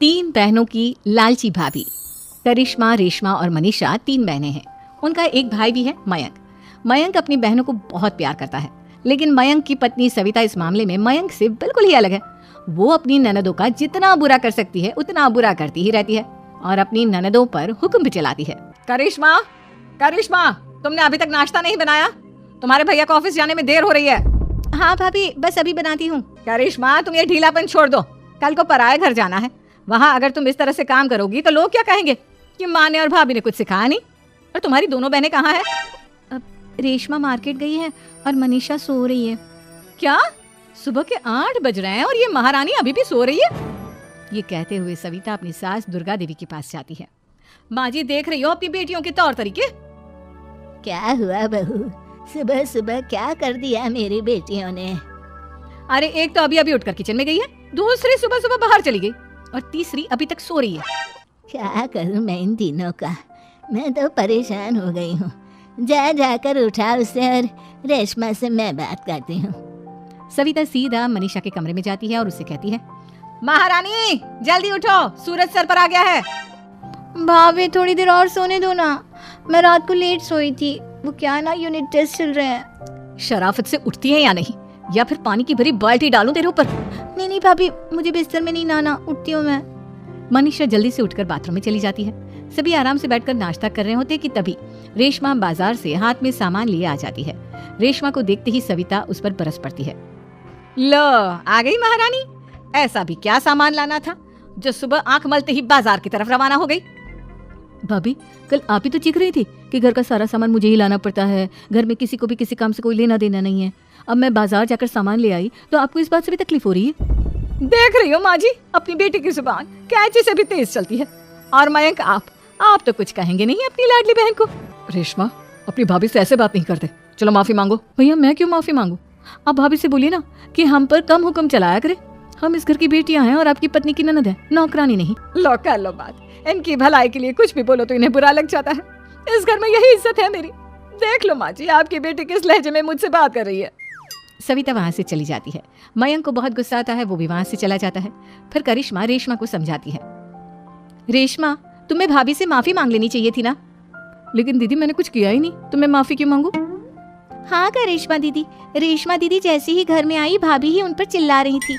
तीन बहनों की लालची भाभी। करिश्मा, रेशमा और मनीषा तीन बहनें हैं। उनका एक भाई भी है, मयंक। मयंक अपनी बहनों को बहुत प्यार करता है, लेकिन मयंक की पत्नी सविता इस मामले में मयंक से बिल्कुल ही अलग है। वो अपनी ननदों का जितना बुरा कर सकती है उतना बुरा करती ही रहती है और अपनी ननदों पर हुक्म भी चलाती है। करिश्मा, करिश्मा, तुमने अभी तक नाश्ता नहीं बनाया? तुम्हारे भैया को ऑफिस जाने में देर हो रही है। हाँ भाभी, बस अभी बनाती हूँ। करिश्मा, तुम ये ढीलापन छोड़ दो। कल को पराये घर जाना है। वहाँ अगर तुम इस तरह से काम करोगी तो लोग क्या कहेंगे कि माँ ने और भाभी ने कुछ सिखाया नहीं। और तुम्हारी दोनों बहनें कहाँ हैं? अब रेशमा मार्केट गई है और मनीषा सो रही है। क्या? सुबह के 8 बज रहे हैं और ये महारानी अभी भी सो रही है? ये कहते हुए सविता अपनी सास दुर्गा देवी के पास जाती है। माँ जी, देख रही हो अपनी बेटियों के तौर तरीके? क्या हुआ बहू, सुबह सुबह क्या कर दिया मेरी बेटियों ने? अरे एक तो अभी अभी उठकर किचन में गई है, दूसरी सुबह सुबह बाहर चली गई और तीसरी अभी तक सो रही है। क्या करूं मैं इन तीनों का, मैं तो परेशान हो गई हूँ। जा जाकर उठा उसे और रेशमा से मैं बात करती हूँ। सविता सीधा मनीषा के कमरे में जाती है और उससे कहती है, महारानी जल्दी उठो, सूरज सर पर आ गया है। भाभी थोड़ी देर और सोने दो ना, मैं रात को लेट सोई थी। वो क्या ना, यूनिट टेस्ट चल रहे हैं। शराफत से उठती है या नहीं, या फिर पानी की भरी बाल्टी डालूं तेरे ऊपर? नहीं नहीं भाभी, मुझे बिस्तर में नहीं लाना, उठती हूँ मैं। मनीषा जल्दी से उठकर बाथरूम में चली जाती है। सभी आराम से बैठकर नाश्ता कर रहे होते कि तभी रेशमा बाजार से हाथ में सामान लिए आ जाती है। रेशमा को देखते ही सविता उस पर बरस पड़ती है। लो, आ गई महारानी। ऐसा भी क्या सामान लाना था जो सुबह आंख मलते ही बाजार की तरफ रवाना हो गई? भाभी, कल आप ही तो चीख रही थी कि घर का सारा सामान मुझे ही लाना पड़ता है, घर में किसी को भी किसी काम से कोई लेना देना नहीं है। अब मैं बाजार जाकर सामान ले आई तो आपको इस बात से भी तकलीफ हो रही है? देख रही हो माँ जी, अपनी बेटी की जुबान कैंची से भी तेज चलती है। और मयंक, आप तो कुछ कहेंगे नहीं अपनी लाडली बहन को। रेशमा, अपनी भाभी से ऐसे बात नहीं करते। चलो माफी मांगो। भैया, मैं क्यों माफी मांगू? आप भाभी से बोलिए ना कि हम पर कम हुक्म चलाया करे। हम इस घर की बेटियां हैं और आपकी पत्नी की ननद है, नौकरानी नहीं। लो कर लो बात। इनकी भलाई के लिए कुछ भी बोलो तो इन्हें बुरा लग जाता है। इस घर में यही इज्जत है मेरी। देख लो माँ जी, आपकी बेटी किस लहजे में मुझसे बात कर रही है। सविता वहाँ से चली जाती है। मयंक को बहुत गुस्सा आता है, वो भी वहाँ से चला जाता है। फिर करिश्मा रेशमा को समझाती है, रेशमा, तुम्हें भाभी से माफी मांग लेनी चाहिए थी ना। लेकिन दीदी, मैंने कुछ किया ही नहीं, तो मैं माफी क्यों मांगू? हाँ करिश्मा दीदी, रेशमा दीदी जैसे ही घर में आई भाभी ही उन पर चिल्ला रही थी।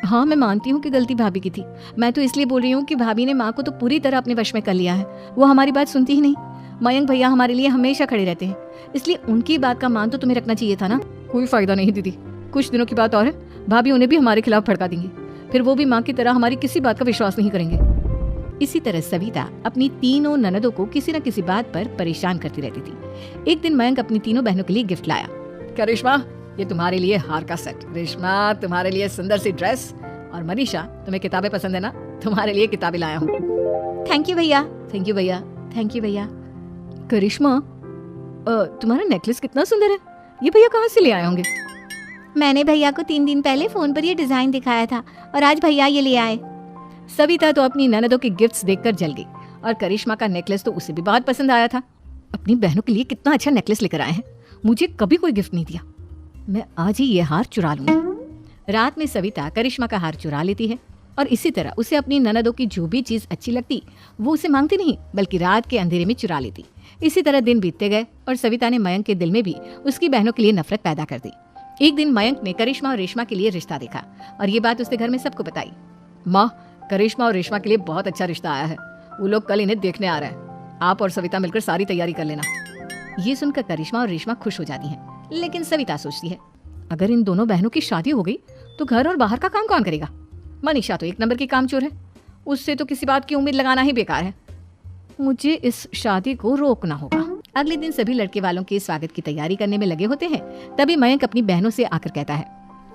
हाँ, मैं मानती हूँ कि गलती भाभी की थी। मैं तो इसलिए बोल रही हूँ कि भाभी ने माँ को तो पूरी तरह अपने वश में कर लिया है। वो हमारी बात सुनती ही नहीं। मयंक भैया हमारे लिए हमेशा खड़े रहते हैं, इसलिए उनकी बात का मान तो तुम्हें रखना चाहिए था ना। कोई फायदा नहीं दीदी, कुछ दिनों की बात और है, भाभी उन्हें भी हमारे खिलाफ भड़का देंगी। फिर वो भी माँ की तरह हमारी किसी बात का विश्वास नहीं करेंगे। इसी तरह सविता अपनी तीनों ननदों को किसी न किसी बात पर परेशान करती रहती थी। एक दिन मयंक अपनी तीनों बहनों के लिए गिफ्ट लाया। क्या रेशमा, ये तुम्हारे लिए हार का सेट। रेशमा, तुम्हारे लिए सुंदर सी ड्रेस। और मनीषा, तुम्हें किताबें पसंद है ना, तुम्हारे लिए किताबें लाया हूँ। थैंक यू भैया। थैंक यू भैया। थैंक यू भैया। करिश्मा, तुम्हारा नेकलेस कितना सुंदर है, ये भैया कहाँ से ले आए होंगे? मैंने भैया को 3 दिन पहले फोन पर ये डिजाइन दिखाया था और आज भैया ये ले आए। सविता तो अपनी ननदों के गिफ्ट्स देखकर जल गई और करिश्मा का नेकलेस तो उसे भी बहुत पसंद आया था। अपनी बहनों के लिए कितना अच्छा नेकलेस लेकर आए हैं, मुझे कभी कोई गिफ्ट नहीं दिया। मैं आज ही ये हार चुरा लूंगी। रात में सविता करिश्मा का हार चुरा लेती है और इसी तरह उसे अपनी ननदों की जो भी चीज अच्छी लगती वो उसे मांगती नहीं, बल्कि रात के अंधेरे में चुरा लेती। इसी तरह दिन बीतते गए और सविता ने मयंक के दिल में भी उसकी बहनों के लिए नफरत पैदा कर दी। एक दिन मयंक ने करिश्मा और रेशमा के लिए रिश्ता देखा और ये बात उसने घर में सबको बताई। माँ, करिश्मा और रेशमा के लिए बहुत अच्छा रिश्ता आया है, वो लोग कल इन्हें देखने आ रहे हैं। आप और सविता मिलकर सारी तैयारी कर लेना। ये सुनकर करिश्मा और रेशमा खुश हो जाती हैं, लेकिन सविता सोचती है, अगर इन दोनों बहनों की शादी हो गई तो घर और बाहर का काम कौन करेगा? मनीषा तो 1 नंबर की कामचोर है, उससे तो किसी बात की उम्मीद लगाना ही बेकार है। मुझे इस शादी को रोकना होगा। अगले दिन सभी लड़के वालों के स्वागत की तैयारी करने में लगे होते हैं। तभी मयंक अपनी बहनों से आकर कहता है,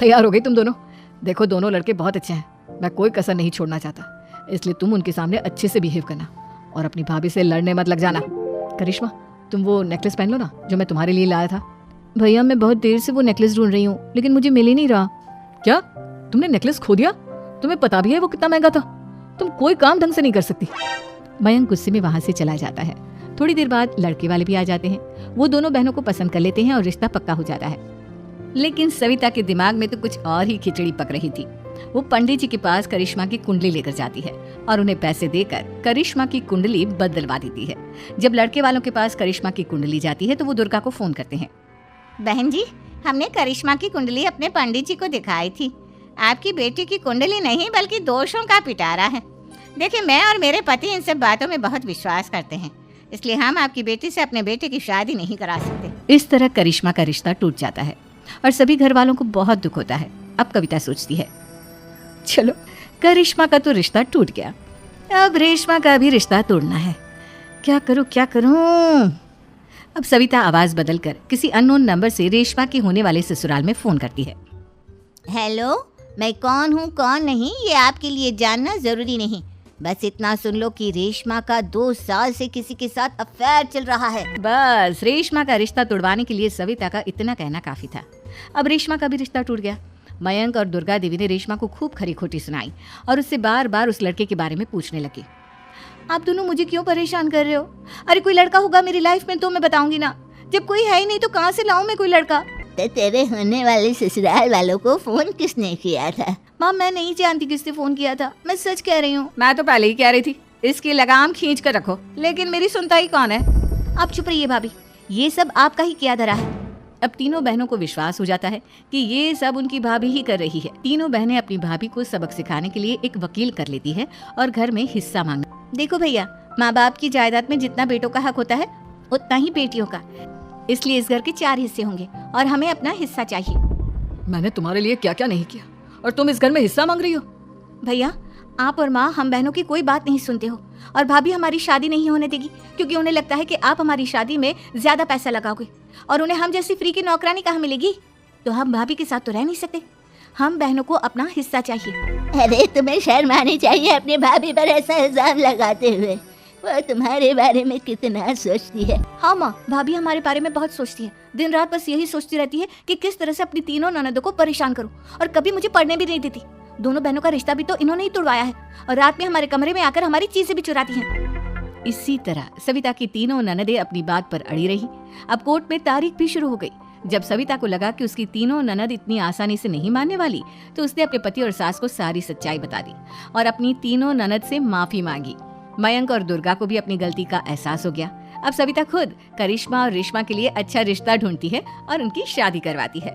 तैयार हो गई तुम दोनों? देखो, दोनों लड़के बहुत अच्छे हैं, मैं कोई कसर नहीं छोड़ना चाहता, इसलिए तुम उनके सामने अच्छे से बिहेव करना और अपनी भाभी से लड़ने मत लग जाना। करिश्मा, तुम वो नेकलेस पहन लो ना जो मैं तुम्हारे लिए लाया था। भैया, मैं बहुत देर से वो नेकलेस ढूंढ रही हूँ, लेकिन मुझे मिल ही नहीं रहा। क्या? तुमने नेकलेस खो दिया? तुम्हें पता भी है वो कितना महंगा था? तुम कोई काम ढंग से नहीं कर सकती। मयंक गुस्से में वहां से चला जाता है। थोड़ी देर बाद लड़के वाले भी आ जाते हैं। वो दोनों बहनों को पसंद कर लेते हैं और रिश्ता पक्का हो जाता है। लेकिन सविता के दिमाग में तो कुछ और ही खिचड़ी पक रही थी। वो पंडित जी के पास करिश्मा की कुंडली लेकर जाती है और उन्हें पैसे देकर करिश्मा की कुंडली बदलवा देती है। जब लड़के वालों के पास करिश्मा की कुंडली जाती है तो वो दुर्गा को फोन करते हैं। बहन जी, हमने करिश्मा की कुंडली अपने पंडित जी को दिखाई थी। आपकी बेटी की कुंडली नहीं बल्कि दोषों का पिटारा है। देखिए, मैं और मेरे पति इन सब बातों में बहुत विश्वास करते हैं, इसलिए हम आपकी बेटी से अपने बेटे की शादी नहीं करा सकते। इस तरह करिश्मा का रिश्ता टूट जाता है और सभी घर वालों को बहुत दुख होता है। अब कविता सोचती है, चलो करिश्मा का तो रिश्ता टूट गया, अब रेशमा का भी रिश्ता तोड़ना है। क्या करूं क्या करूं? अब सविता आवाज बदलकर किसी अननोन नंबर से रेशमा के होने वाले ससुराल में फोन करती है। हेलो, मैं कौन हूँ कौन नहीं ये आपके लिए जानना जरूरी नहीं। बस इतना सुन लो कि रेशमा का 2 साल से किसी के साथ अफेयर चल रहा है। बस रेशमा का रिश्ता तोड़वाने के लिए सविता का इतना कहना काफी था। अब रेशमा का भी रिश्ता टूट गया। मयंक और दुर्गा देवी ने रेशमा को खूब खरी खोटी सुनाई और उससे बार बार उस लड़के के बारे में पूछने लगे। आप दोनों मुझे क्यों परेशान कर रहे हो? अरे कोई लड़का होगा मेरी लाइफ में तो मैं बताऊंगी ना। जब कोई है ही नहीं तो कहाँ से लाऊं मैं कोई लड़का? तो तेरे होने वाले ससुराल वालों को फोन किसने किया था? माँ, मैं नहीं जानती किसने फोन किया था, मैं सच कह रही हूँ। मैं तो पहले ही कह रही थी इसकी लगाम खींच कर रखो, लेकिन मेरी सुनता ही कौन है। आप चुप रहिए भाभी, ये सब आपका ही किया धरा है। अब तीनों बहनों को विश्वास हो जाता है कि ये सब उनकी भाभी ही कर रही है। तीनों बहनें अपनी भाभी को सबक सिखाने के लिए एक वकील कर लेती है और घर में हिस्सा मांगना। देखो भैया, माँ बाप की जायदाद में जितना बेटों का हक होता है उतना ही बेटियों का, इसलिए इस घर के 4 हिस्से होंगे और हमें अपना हिस्सा चाहिए। मैंने तुम्हारे लिए क्या क्या नहीं किया और तुम इस घर में हिस्सा मांग रही हो? भैया, आप और माँ हम बहनों की कोई बात नहीं सुनते हो और भाभी हमारी शादी नहीं होने देगी क्योंकि उन्हें लगता है कि आप हमारी शादी में ज्यादा पैसा लगाओगे और उन्हें हम जैसी फ्री की नौकरानी कहाँ मिलेगी। तो हम भाभी के साथ तो रह नहीं सकते, हम बहनों को अपना हिस्सा चाहिए। अरे तुम्हें शर्म आनी चाहिए अपनी भाभी पर ऐसा इल्जाम लगाते हुए। वो तुम्हारे बारे में कितना सोचती है। हाँ माँ, भाभी हमारे बारे में बहुत सोचती है। दिन रात बस यही सोचती रहती है कि किस तरह से अपनी तीनों ननदों को परेशान करूं और कभी मुझे पढ़ने भी नहीं देती। दोनों बहनों का रिश्ता भी तो इन्होंने ही तोड़वाया है और रात में हमारे कमरे में आकर हमारी चीजें भी चुराती हैं। इसी तरह सविता की तीनों ननदें अपनी बात पर अड़ी रही। अब कोर्ट में तारीख भी शुरू हो गई। जब सविता को लगा कि उसकी तीनों ननद इतनी आसानी से नहीं मानने वाली, तो उसने अपने पति और सास को सारी सच्चाई बता दी और अपनी तीनों ननद से माफी मांगी। मयंक और दुर्गा को भी अपनी गलती का एहसास हो गया। अब सविता खुद करिश्मा और रेशमा के लिए अच्छा रिश्ता ढूंढती है और उनकी शादी करवाती है।